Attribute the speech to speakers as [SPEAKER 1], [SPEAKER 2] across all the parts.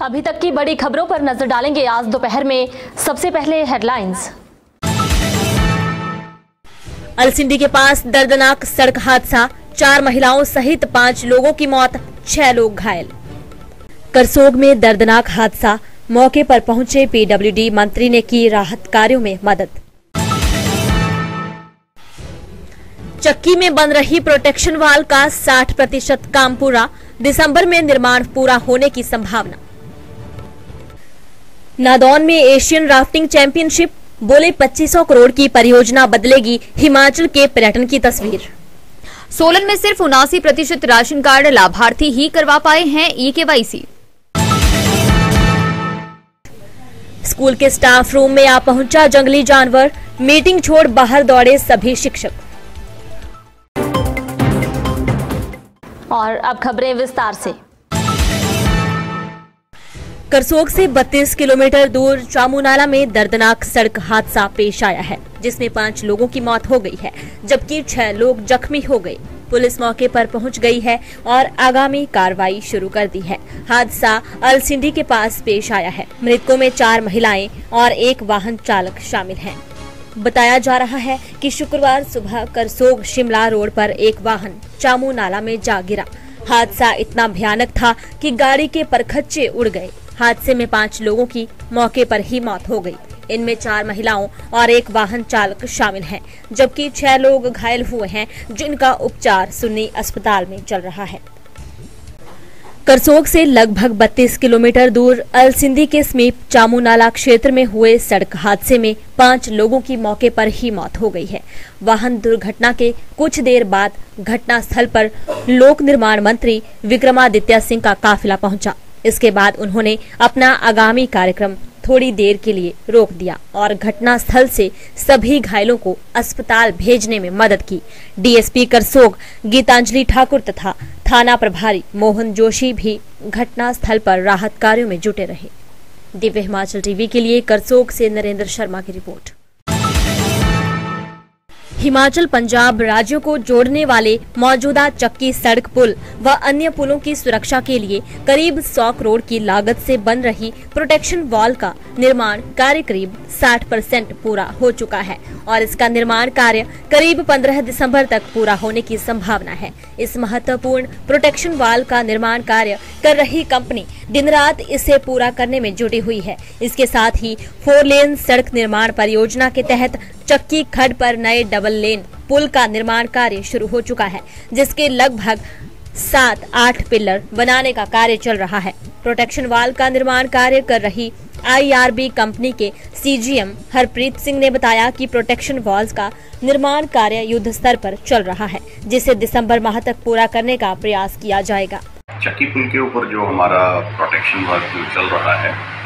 [SPEAKER 1] अभी तक की बड़ी खबरों पर नजर डालेंगे आज दोपहर में। सबसे पहले हेडलाइंस। अलसिंडी के पास दर्दनाक सड़क हादसा, 4 महिलाओं सहित 5 लोगों की मौत, 6 लोग घायल। करसोग में दर्दनाक हादसा, मौके पर पहुंचे पीडब्ल्यूडी मंत्री ने की राहत कार्यों में मदद। चक्की में बन रही प्रोटेक्शन वाल का 60% काम पूरा, दिसंबर में निर्माण पूरा होने की संभावना। नादौन में एशियन राफ्टिंग चैंपियनशिप, बोले 2500 करोड़ की परियोजना बदलेगी हिमाचल के पर्यटन की तस्वीर।
[SPEAKER 2] सोलन में सिर्फ 79% राशन कार्ड लाभार्थी ही करवा पाए हैं ई-केवाईसी।
[SPEAKER 1] स्कूल के स्टाफ रूम में आ पहुंचा जंगली जानवर, मीटिंग छोड़ बाहर दौड़े सभी शिक्षक। और अब खबरें विस्तार से। करसोग से 32 किलोमीटर दूर चामुनाला में दर्दनाक सड़क हादसा पेश आया है, जिसमें 5 लोगों की मौत हो गई है, जबकि 6 लोग जख्मी हो गए। पुलिस मौके पर पहुंच गई है और आगामी कार्रवाई शुरू कर दी है। हादसा अलसिंडी के पास पेश आया है। मृतकों में 4 महिलाएं और 1 वाहन चालक शामिल हैं। बताया जा रहा है कि शुक्रवार सुबह करसोग शिमला रोड पर एक वाहन चामुनाला में जा गिरा। हादसा इतना भयानक था कि गाड़ी के परखच्चे उड़ गए। हादसे में 5 लोगों की मौके पर ही मौत हो गई। इनमें 4 महिलाओं और 1 वाहन चालक शामिल हैं, जबकि 6 लोग घायल हुए हैं, जिनका उपचार सुन्नी अस्पताल में चल रहा है। करसोग से लगभग 32 किलोमीटर दूर अलसिंडी के समीप चामुनाला क्षेत्र में हुए सड़क हादसे में 5 लोगों की मौके पर ही मौत हो गई है। वाहन दुर्घटना के कुछ देर बाद घटना स्थल पर लोक निर्माण मंत्री विक्रमादित्य सिंह का काफिला पहुंचा। इसके बाद उन्होंने अपना आगामी कार्यक्रम थोड़ी देर के लिए रोक दिया और घटना स्थल से सभी घायलों को अस्पताल भेजने में मदद की। डीएसपी करसोग गीतांजलि ठाकुर तथा थाना प्रभारी मोहन जोशी भी घटना स्थल पर राहत कार्यों में जुटे रहे। दिव्य हिमाचल टीवी के लिए करसोग से नरेंद्र शर्मा की रिपोर्ट। हिमाचल पंजाब राज्यों को जोड़ने वाले मौजूदा चक्की सड़क पुल व अन्य पुलों की सुरक्षा के लिए करीब 100 करोड़ की लागत से बन रही प्रोटेक्शन वॉल का निर्माण कार्य करीब 60% पूरा हो चुका है और इसका निर्माण कार्य करीब 15 दिसंबर तक पूरा होने की संभावना है। इस महत्वपूर्ण प्रोटेक्शन वॉल का निर्माण कार्य कर रही कंपनी दिन रात इसे पूरा करने में जुटी हुई है। इसके साथ ही 4 लेन सड़क निर्माण परियोजना के तहत चक्की खड्ड पर नए डबल लेन पुल का निर्माण कार्य शुरू हो चुका है, जिसके लगभग 7-8 पिलर बनाने का कार्य चल रहा है। प्रोटेक्शन वॉल का निर्माण कार्य कर रही आईआरबी कंपनी के सीजीएम हरप्रीत सिंह ने बताया कि प्रोटेक्शन वॉल्स का निर्माण कार्य युद्ध स्तर पर चल रहा है, जिसे दिसंबर माह तक पूरा करने का प्रयास किया जाएगा।
[SPEAKER 3] चक्की पुल के ऊपर जो हमारा प्रोटेक्शन वर्क चल रहा है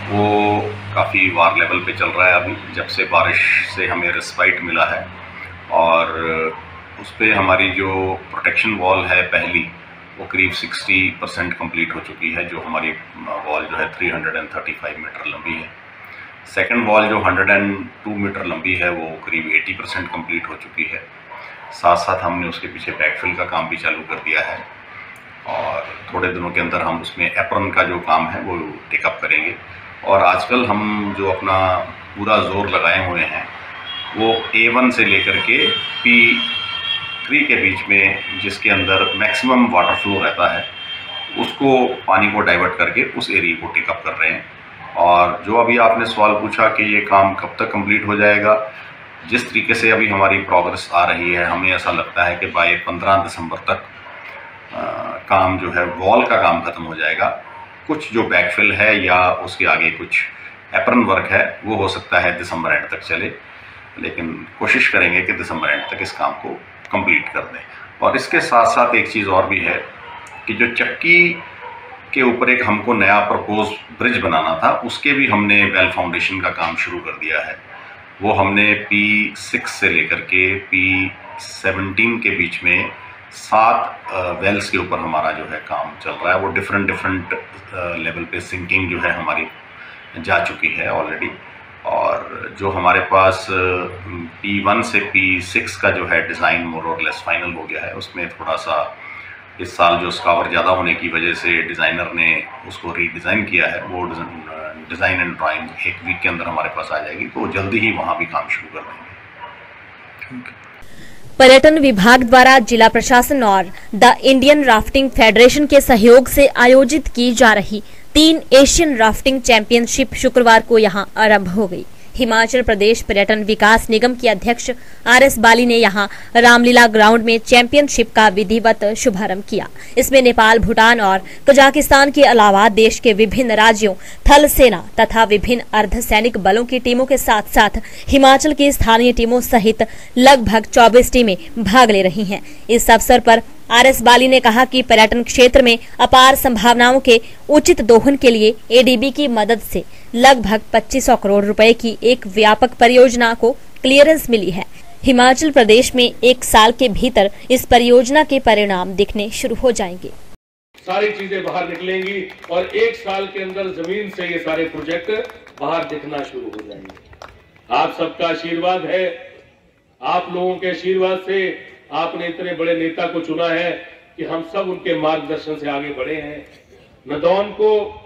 [SPEAKER 3] वो काफ़ी वार लेवल पे चल रहा है। अभी जब से बारिश से हमें रिस्पाइट मिला है और उस पर हमारी जो प्रोटेक्शन वॉल है पहली वो करीब 60% कंप्लीट हो चुकी है। जो हमारी वॉल जो है 335 मीटर लंबी है। सेकंड वॉल जो 102 मीटर लंबी है वो करीब 80% कंप्लीट हो चुकी है। साथ साथ हमने उसके पीछे बैकफिल का काम भी चालू कर दिया है और थोड़े दिनों के अंदर हम उसमें एप्रन का जो काम है वो टेकअप करेंगे। और आजकल हम जो अपना पूरा जोर लगाए हुए हैं वो A1 से लेकर के P3 के बीच में, जिसके अंदर मैक्सिमम वाटर फ्लो रहता है, उसको पानी को डाइवर्ट करके उस एरिया को टेकअप कर रहे हैं। और जो अभी आपने सवाल पूछा कि ये काम कब तक कंप्लीट हो जाएगा, जिस तरीके से अभी हमारी प्रोग्रेस आ रही है, हमें ऐसा लगता है कि बाय 15 दिसंबर तक काम जो है वॉल का काम खत्म हो जाएगा। कुछ जो बैकफिल है या उसके आगे कुछ एप्रन वर्क है वो हो सकता है दिसंबर एंड तक चले, लेकिन कोशिश करेंगे कि दिसंबर एंड तक इस काम को कंप्लीट कर दें। और इसके साथ साथ एक चीज़ और भी है कि जो चक्की के ऊपर एक हमको नया प्रपोज ब्रिज बनाना था, उसके भी हमने वेल फाउंडेशन का काम शुरू कर दिया है। वो हमने P6 से लेकर के P17 के बीच में 7 वेल्स के ऊपर हमारा जो है काम चल रहा है। वो डिफरेंट लेवल पे सिंकिंग जो है हमारी जा चुकी है ऑलरेडी। और जो हमारे पास P1 से P6 का जो है डिज़ाइन मोर और लेस फाइनल हो गया है। उसमें थोड़ा सा इस साल जो स्कावर ज़्यादा होने की वजह से डिज़ाइनर ने उसको रीडिज़ाइन किया है, वो डिज़ाइन एंड ड्राइंग 1 वीक के अंदर हमारे पास आ जाएगी, तो जल्दी ही वहाँ भी काम शुरू कर देंगे।
[SPEAKER 1] पर्यटन विभाग द्वारा जिला प्रशासन और द इंडियन राफ्टिंग फेडरेशन के सहयोग से आयोजित की जा रही 3 एशियन राफ्टिंग चैंपियनशिप शुक्रवार को यहां आरंभ हो गई। हिमाचल प्रदेश पर्यटन विकास निगम के अध्यक्ष RS बाली ने यहां रामलीला ग्राउंड में चैंपियनशिप का विधिवत शुभारंभ किया। इसमें नेपाल, भूटान और कजाकिस्तान के अलावा देश के विभिन्न राज्यों, थल सेना तथा विभिन्न अर्धसैनिक बलों की टीमों के साथ साथ हिमाचल की स्थानीय टीमों सहित लगभग 24 टीमें भाग ले रही हैं। इस अवसर पर RS बाली ने कहा कि पर्यटन क्षेत्र में अपार संभावनाओं के उचित दोहन के लिए ADB की मदद से लगभग 2500 करोड़ रुपए की एक व्यापक परियोजना को क्लियरेंस मिली है। हिमाचल प्रदेश में 1 साल के भीतर इस परियोजना के परिणाम दिखने शुरू हो जाएंगे।
[SPEAKER 4] सारी चीजें बाहर निकलेंगी और 1 साल के अंदर जमीन से ये सारे प्रोजेक्ट बाहर दिखना शुरू हो जाएंगे। आप सबका आशीर्वाद है, आप लोगों के आशीर्वाद से आपने इतने बड़े नेता को चुना है कि हम सब उनके मार्गदर्शन से आगे बढ़े हैं। नदौन को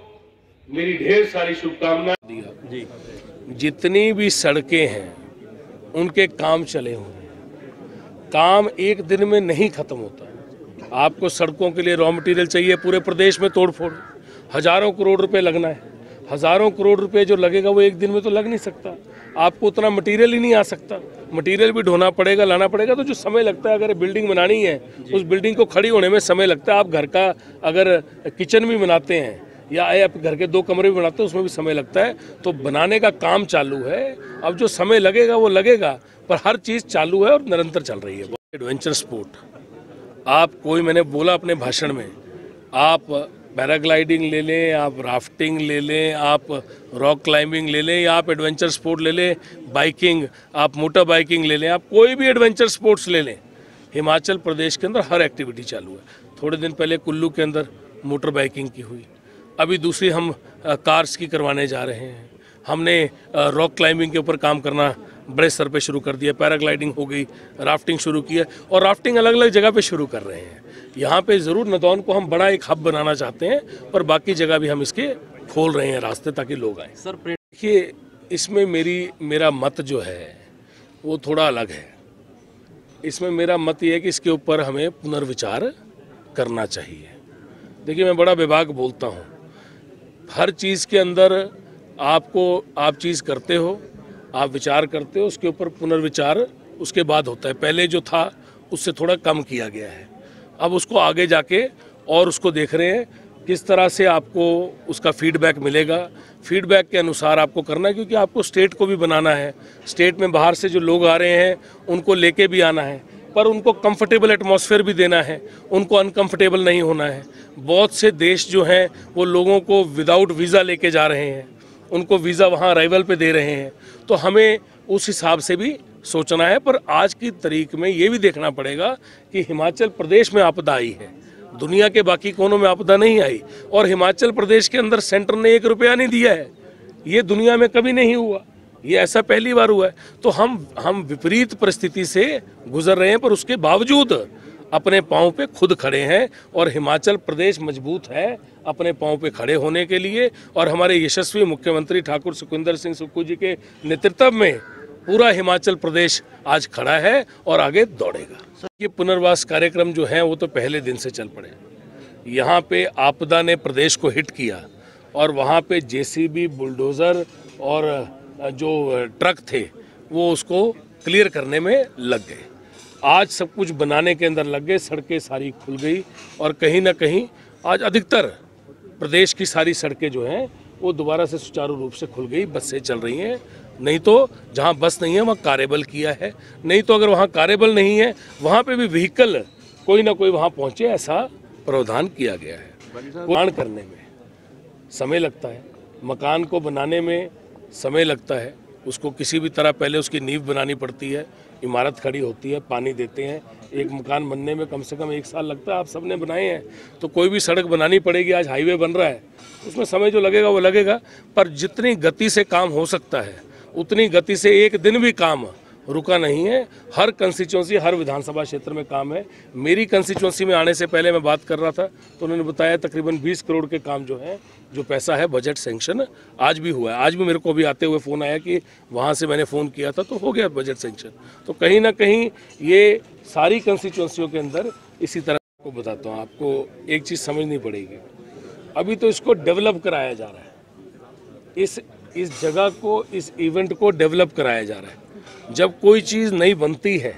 [SPEAKER 4] मेरी ढेर सारी शुभकामनाएं।
[SPEAKER 5] जितनी भी सड़कें हैं उनके काम चले हुए हैं। काम एक दिन में नहीं खत्म होता। आपको सड़कों के लिए रॉ मटेरियल चाहिए, पूरे प्रदेश में तोड़फोड़, हजारों करोड़ रुपए लगना है। हजारों करोड़ रुपए जो लगेगा वो एक दिन में तो लग नहीं सकता। आपको उतना मटेरियल ही नहीं आ सकता, मटेरियल भी ढोना पड़ेगा, लाना पड़ेगा। तो जो समय लगता है, अगर बिल्डिंग बनानी है उस बिल्डिंग को खड़ी होने में समय लगता है। आप घर का अगर किचन भी बनाते हैं या आप घर के 2 कमरे भी बनाते हैं उसमें भी समय लगता है। तो बनाने का काम चालू है। अब जो समय लगेगा वो लगेगा, पर हर चीज़ चालू है और निरंतर चल रही है। एडवेंचर स्पोर्ट, आप कोई, मैंने बोला अपने भाषण में, आप पैराग्लाइडिंग ले लें, आप राफ्टिंग ले लें, आप रॉक क्लाइंबिंग ले लें, या आप एडवेंचर स्पोर्ट ले लें, बाइकिंग, आप मोटर बाइकिंग ले लें, आप कोई भी एडवेंचर स्पोर्ट्स ले लें, हिमाचल प्रदेश के अंदर हर एक्टिविटी चालू है। थोड़े दिन पहले कुल्लू के अंदर मोटर बाइकिंग की हुई, अभी दूसरी हम कार्स की करवाने जा रहे हैं। हमने रॉक क्लाइंबिंग के ऊपर काम करना बड़े स्तर पे शुरू कर दिया, पैराग्लाइडिंग हो गई, राफ्टिंग शुरू की है, और राफ्टिंग अलग अलग जगह पे शुरू कर रहे हैं। यहाँ पे ज़रूर नदौन को हम बड़ा एक हब बनाना चाहते हैं, पर बाकी जगह भी हम इसके खोल रहे हैं रास्ते ताकि लोग आएँ। सर देखिए, इसमें मेरा मत जो है वो थोड़ा अलग है। इसमें मेरा मत ये है कि इसके ऊपर हमें पुनर्विचार करना चाहिए। देखिए, मैं बड़ा बेबाक बोलता हूँ। हर चीज़ के अंदर आप चीज़ करते हो, आप विचार करते हो, उसके ऊपर पुनर्विचार उसके बाद होता है। पहले जो था उससे थोड़ा कम किया गया है, अब उसको आगे जाके और उसको देख रहे हैं किस तरह से आपको उसका फीडबैक मिलेगा। फीडबैक के अनुसार आपको करना है, क्योंकि आपको स्टेट को भी बनाना है। स्टेट में बाहर से जो लोग आ रहे हैं उनको लेके भी आना है, पर उनको कंफर्टेबल एटमॉस्फेयर भी देना है, उनको अनकंफर्टेबल नहीं होना है। बहुत से देश जो हैं वो लोगों को विदाउट वीज़ा लेके जा रहे हैं, उनको वीज़ा वहाँ अराइवल पे दे रहे हैं। तो हमें उस हिसाब से भी सोचना है। पर आज की तारीख में ये भी देखना पड़ेगा कि हिमाचल प्रदेश में आपदा आई है, दुनिया के बाकी कोनों में आपदा नहीं आई, और हिमाचल प्रदेश के अंदर सेंटर ने 1 रुपया नहीं दिया है। ये दुनिया में कभी नहीं हुआ, ये ऐसा पहली बार हुआ है। तो हम विपरीत परिस्थिति से गुजर रहे हैं, पर उसके बावजूद अपने पाँव पे खुद खड़े हैं, और हिमाचल प्रदेश मजबूत है अपने पाँव पे खड़े होने के लिए। और हमारे यशस्वी मुख्यमंत्री ठाकुर सुखविंदर सिंह सुक्खू जी के नेतृत्व में पूरा हिमाचल प्रदेश आज खड़ा है और आगे दौड़ेगा। ये पुनर्वास कार्यक्रम जो है वो तो पहले दिन से चल पड़े। यहाँ पे आपदा ने प्रदेश को हिट किया और वहाँ पे JCB, बुलडोज़र और जो ट्रक थे वो उसको क्लियर करने में लग गए। आज सब कुछ बनाने के अंदर लग गए, सड़कें सारी खुल गई, और कहीं ना कहीं आज अधिकतर प्रदेश की सारी सड़कें जो हैं वो दोबारा से सुचारू रूप से खुल गई, बसें चल रही हैं। नहीं तो जहाँ बस नहीं है वहाँ कारेबल किया है, नहीं तो अगर वहाँ कारेबल नहीं है वहाँ पे भी व्हीकल कोई ना कोई वहाँ पहुँचे, ऐसा प्रावधान किया गया है। निर्माण करने में समय लगता है, मकान को बनाने में समय लगता है, उसको किसी भी तरह पहले उसकी नींव बनानी पड़ती है, इमारत खड़ी होती है, पानी देते हैं। एक मकान बनने में कम से कम 1 साल लगता है। आप सबने बनाए हैं, तो कोई भी सड़क बनानी पड़ेगी। आज हाईवे बन रहा है, उसमें समय जो लगेगा वो लगेगा, पर जितनी गति से काम हो सकता है उतनी गति से एक दिन भी काम रुका नहीं है। हर कंस्टिट्यूंसी, हर विधानसभा क्षेत्र में काम है। मेरी कंस्टिट्यूंसी में आने से पहले मैं बात कर रहा था तो उन्होंने बताया तकरीबन 20 करोड़ के काम जो है, जो पैसा है बजट सेंक्शन आज भी हुआ है। आज भी मेरे को अभी आते हुए फ़ोन आया कि वहाँ से मैंने फ़ोन किया था तो हो गया बजट सेंक्शन। तो कहीं ना कहीं ये सारी कंस्टिट्यूंसियों के अंदर इसी तरह को बताता हूँ। आपको एक चीज़ समझनी पड़ेगी, अभी तो इसको डेवलप कराया जा रहा है, इस जगह को, इस इवेंट को डेवलप कराया जा रहा है। जब कोई चीज़ नई बनती है,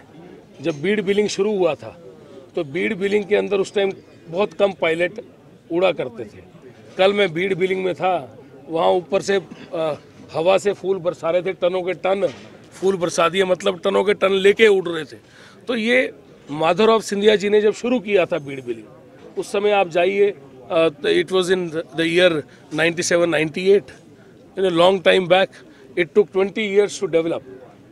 [SPEAKER 5] जब बीड बिलिंग शुरू हुआ था तो बीड बिलिंग के अंदर उस टाइम बहुत कम पायलट उड़ा करते थे। कल मैं बीड बिलिंग में था, वहाँ ऊपर से हवा से फूल बरसा रहे थे, टनों के टन फूल बरसा दिए, मतलब टनों के टन लेके उड़ रहे थे। तो ये माधवराव सिंधिया जी ने जब शुरू किया था बीड बिलिंग, उस समय आप जाइए, it was in the year 97-98, in a long time back. It took 20 years to develop.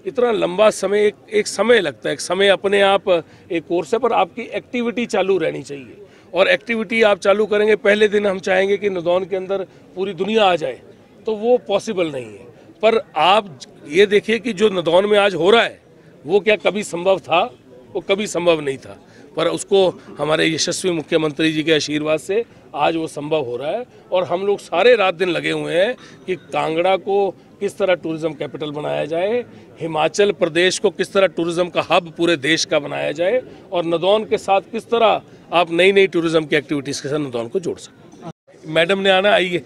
[SPEAKER 5] इतना लंबा समय, एक समय लगता है, एक समय अपने आप एक कोर्स है, पर आपकी एक्टिविटी चालू रहनी चाहिए। और एक्टिविटी आप चालू करेंगे, पहले दिन हम चाहेंगे कि नदौन के अंदर पूरी दुनिया आ जाए, तो वो पॉसिबल नहीं है। पर आप ये देखिए कि जो नदौन में आज हो रहा है वो क्या कभी संभव था? वो कभी संभव नहीं था, पर उसको हमारे यशस्वी मुख्यमंत्री जी के आशीर्वाद से आज वो संभव हो रहा है। और हम लोग सारे रात दिन लगे हुए हैं कि कांगड़ा को किस तरह टूरिज्म कैपिटल बनाया जाए, हिमाचल प्रदेश को किस तरह टूरिज्म का हब पूरे देश का बनाया जाए, और नदौन के साथ किस तरह आप नई नई टूरिज्म की एक्टिविटीज़ के साथ नदौन को जोड़ सकें। मैडम ने आना, आइए।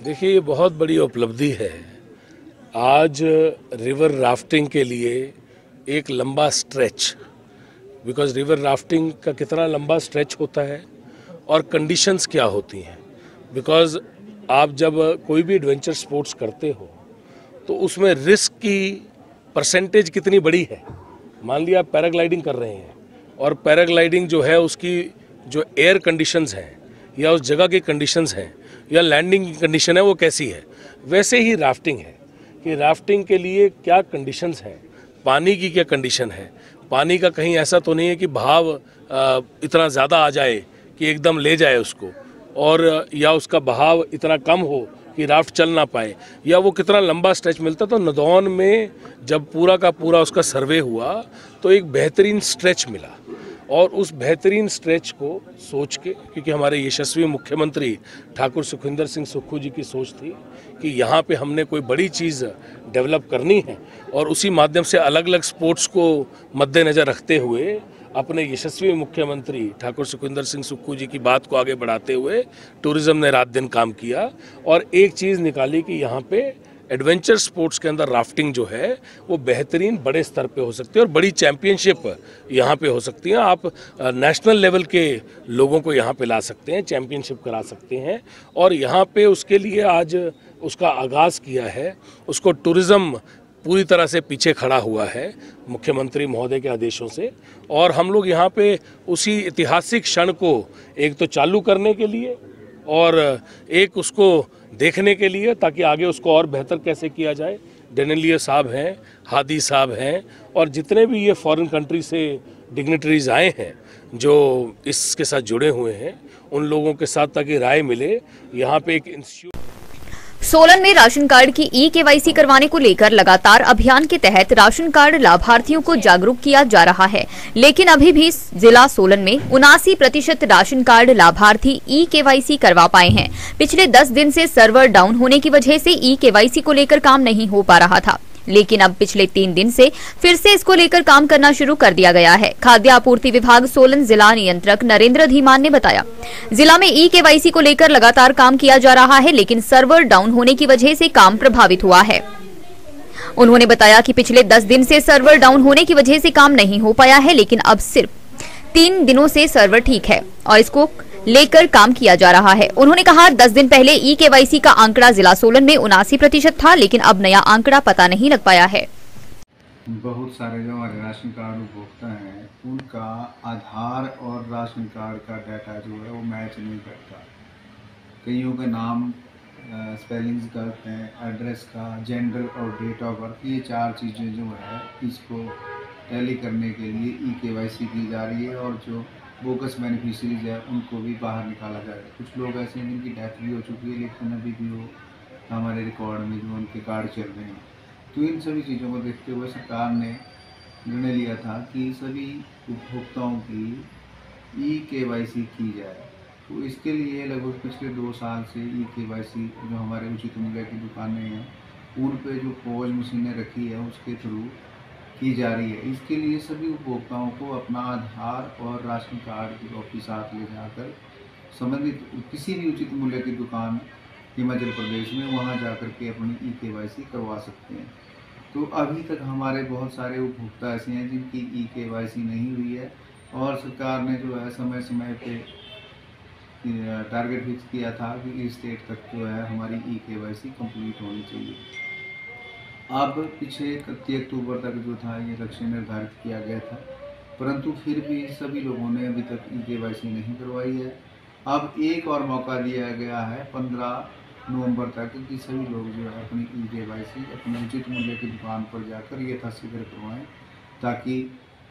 [SPEAKER 5] देखिए, ये बहुत बड़ी उपलब्धि है। आज रिवर राफ्टिंग के लिए एक लंबा स्ट्रेच, बिकॉज रिवर राफ्टिंग का कितना लंबा स्ट्रेच होता है और कंडीशंस क्या होती हैं, बिकॉज आप जब कोई भी एडवेंचर स्पोर्ट्स करते हो तो उसमें रिस्क की परसेंटेज कितनी बड़ी है। मान लिया आप पैराग्लाइडिंग कर रहे हैं और पैराग्लाइडिंग जो है उसकी जो एयर कंडीशंस हैं या उस जगह की कंडीशंस हैं या लैंडिंग की कंडीशन है वो कैसी है, वैसे ही राफ्टिंग है कि राफ्टिंग के लिए क्या कंडीशंस हैं, पानी की क्या कंडीशन है। पानी का कहीं ऐसा तो नहीं है कि बहाव इतना ज़्यादा आ जाए कि एकदम ले जाए उसको, और या उसका बहाव इतना कम हो कि राफ्ट चल ना पाए, या वो कितना लंबा स्ट्रेच मिलता। तो नदौन में जब पूरा का पूरा उसका सर्वे हुआ तो एक बेहतरीन स्ट्रेच मिला, और उस बेहतरीन स्ट्रेच को सोच के, क्योंकि हमारे यशस्वी मुख्यमंत्री ठाकुर सुखविंदर सिंह सुक्खू जी की सोच थी कि यहाँ पे हमने कोई बड़ी चीज़ डेवलप करनी है, और उसी माध्यम से अलग अलग स्पोर्ट्स को मद्देनज़र रखते हुए अपने यशस्वी मुख्यमंत्री ठाकुर सुखविंदर सिंह सुक्खू जी की बात को आगे बढ़ाते हुए टूरिज़्म ने रात दिन काम किया और एक चीज़ निकाली कि यहाँ पे एडवेंचर स्पोर्ट्स के अंदर राफ्टिंग जो है वो बेहतरीन बड़े स्तर पे हो सकती है और बड़ी चैम्पियनशिप यहाँ पे हो सकती है। आप नेशनल लेवल के लोगों को यहाँ पे ला सकते हैं, चैम्पियनशिप करा सकते हैं, और यहाँ पे उसके लिए आज उसका आगाज़ किया है। उसको टूरिज़्म पूरी तरह से पीछे खड़ा हुआ है मुख्यमंत्री महोदय के आदेशों से, और हम लोग यहाँ पे उसी ऐतिहासिक क्षण को एक तो चालू करने के लिए और एक उसको देखने के लिए, ताकि आगे उसको और बेहतर कैसे किया जाए। डेनेलिया साहब हैं, हादी साहब हैं, और जितने भी ये फॉरेन कंट्री से डिग्निटरीज आए हैं जो इसके साथ जुड़े हुए हैं, उन लोगों के साथ ताकि राय मिले। यहाँ पे एक इंस्टीट्यूट
[SPEAKER 2] सोलन में राशन कार्ड की ई-केवाईसी करवाने को लेकर लगातार अभियान के तहत राशन कार्ड लाभार्थियों को जागरूक किया जा रहा है, लेकिन अभी भी जिला सोलन में 79% राशन कार्ड लाभार्थी ई-केवाईसी करवा पाए हैं। पिछले 10 दिन से सर्वर डाउन होने की वजह से ई-केवाईसी को लेकर काम नहीं हो पा रहा था, लेकिन अब पिछले 3 दिन से फिर से इसको लेकर काम करना शुरू कर दिया गया है। खाद्य आपूर्ति विभाग सोलन जिला नियंत्रक नरेंद्र धीमान ने बताया, जिला में ई-केवाईसी को लेकर लगातार काम किया जा रहा है, लेकिन सर्वर डाउन होने की वजह से काम प्रभावित हुआ है। उन्होंने बताया कि पिछले 10 दिन से सर्वर डाउन होने की वजह से काम नहीं हो पाया है, लेकिन अब सिर्फ 3 दिनों से सर्वर ठीक है और इसको लेकर काम किया जा रहा है। उन्होंने कहा, 10 दिन पहले ई-केवाईसी का आंकड़ा जिला सोलन में 79% था, लेकिन अब नया आंकड़ा पता नहीं लग पाया है।
[SPEAKER 6] बहुत सारे जो हमारे राशन कार्ड उपभोक्ता हैं उनका आधार और राशन कार्ड का डाटा जो है वो मैच नहीं करता। कईयों के नाम स्पेलिंग्स गलत हैं, एड्रेस का, जेंडर और डेट ऑफ बर्थ, ये 4 चीज़ें जो है इसको टैली करने के लिए ई-केवाईसी की जा रही है, और जो बोगस बेनिफिशरीज है उनको भी बाहर निकाला जाएगा। कुछ लोग ऐसे हैं जिनकी डेथ भी हो चुकी है, लेकिन अभी भी वो हमारे रिकॉर्ड में जो उनके कार्ड चल रहे हैं। तो इन सभी चीज़ों को देखते हुए सरकार ने निर्णय लिया था कि सभी उपभोक्ताओं की ई-KYC की जाए। तो इसके लिए लगभग पिछले 2 साल से ई-KYC जो हमारे उचित मूल्य की दुकानें हैं उन पे जो पॉज मशीनें रखी है उसके थ्रू की जा रही है। इसके लिए सभी उपभोक्ताओं को अपना आधार और राशन कार्ड की कॉपी साथ ले जाकर संबंधित किसी भी उचित मूल्य की दुकान हिमाचल प्रदेश में वहां जाकर के अपनी ई-KYC करवा सकते हैं। तो अभी तक हमारे बहुत सारे उपभोक्ता ऐसे हैं जिनकी ई-KYC नहीं हुई है और सरकार ने जो है समय समय पे टारगेट फिक्स किया था कि इस डेट तक जो है हमारी ई-KYC कंप्लीट होनी चाहिए। अब पीछे 31 अक्टूबर तक जो था ये लक्ष्य निर्धारित किया गया था, परंतु फिर भी सभी लोगों ने अभी तक ई-KYC नहीं करवाई है। अब एक और मौका दिया गया है 15 नवंबर तक कि सभी लोग जो है अपनी ई-KYC अपने उचित मूल्य की दुकान पर जाकर यथाशीघ्र करवाएं, ताकि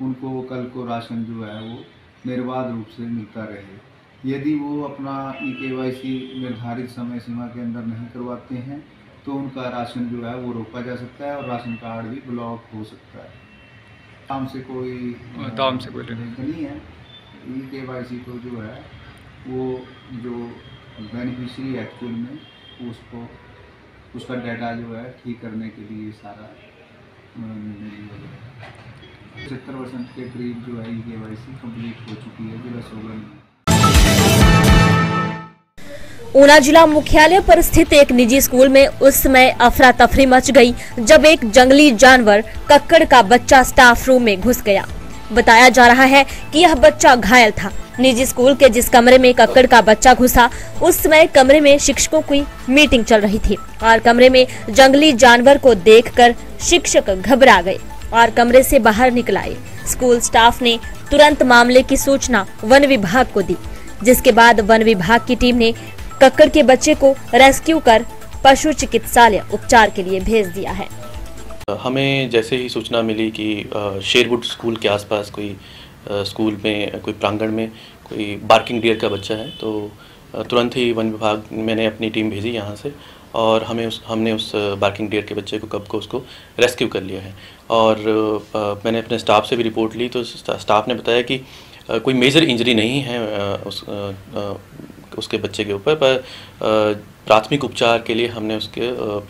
[SPEAKER 6] उनको कल को राशन जो है वो निर्बाध रूप से मिलता रहे। यदि वो अपना ई-KYC निर्धारित समय सीमा के अंदर नहीं करवाते हैं तो उनका राशन जो है वो रोका जा सकता है और राशन कार्ड भी ब्लॉक हो सकता है। दाम से कोई नहीं है। ई-KYC तो जो है वो जो बेनिफिशियरी एक्चुअल में उसको उसका डाटा जो है ठीक करने के लिए सारा निर्णय लिया गया है। 70% के करीब जो है ई-KYC कंप्लीट हो चुकी है जिला सोलन में।
[SPEAKER 1] ऊना जिला मुख्यालय पर स्थित एक निजी स्कूल में उस समय अफरा तफरी मच गई जब एक जंगली जानवर कक्कड़ का बच्चा स्टाफ रूम में घुस गया। बताया जा रहा है कि यह बच्चा घायल था। निजी स्कूल के जिस कमरे में कक्कड़ का बच्चा घुसा उस समय कमरे में शिक्षकों की मीटिंग चल रही थी और कमरे में जंगली जानवर को देखकर शिक्षक घबरा गए और कमरे से बाहर निकल आए। स्कूल स्टाफ ने तुरंत मामले की सूचना वन विभाग को दी, जिसके बाद वन विभाग की टीम ने कक्कड़ के बच्चे को रेस्क्यू कर पशु चिकित्सालय उपचार के लिए भेज दिया है।
[SPEAKER 7] हमें जैसे ही सूचना मिली कि शेरवुड स्कूल के आसपास कोई स्कूल में कोई प्रांगण में कोई बार्किंग डियर का बच्चा है, तो तुरंत ही वन विभाग मैंने अपनी टीम भेजी यहाँ से और हमने उस बार्किंग डियर के बच्चे को कब को उसको रेस्क्यू कर लिया है। और मैंने अपने स्टाफ से भी रिपोर्ट ली तो स्टाफ ने बताया कि कोई मेजर इंजरी नहीं है उसके बच्चे के ऊपर, पर प्राथमिक उपचार के लिए हमने उसके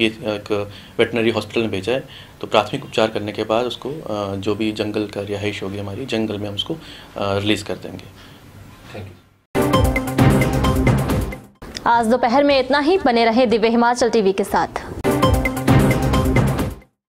[SPEAKER 7] एक वेटनरी हॉस्पिटल में भेजा है। तो प्राथमिक उपचार करने के बाद उसको जो भी जंगल का रिहाइश होगी हमारी जंगल में हम उसको रिलीज़ कर देंगे। Thank you.
[SPEAKER 1] आज दोपहर में इतना ही। बने रहे दिव्य हिमाचल टीवी के साथ।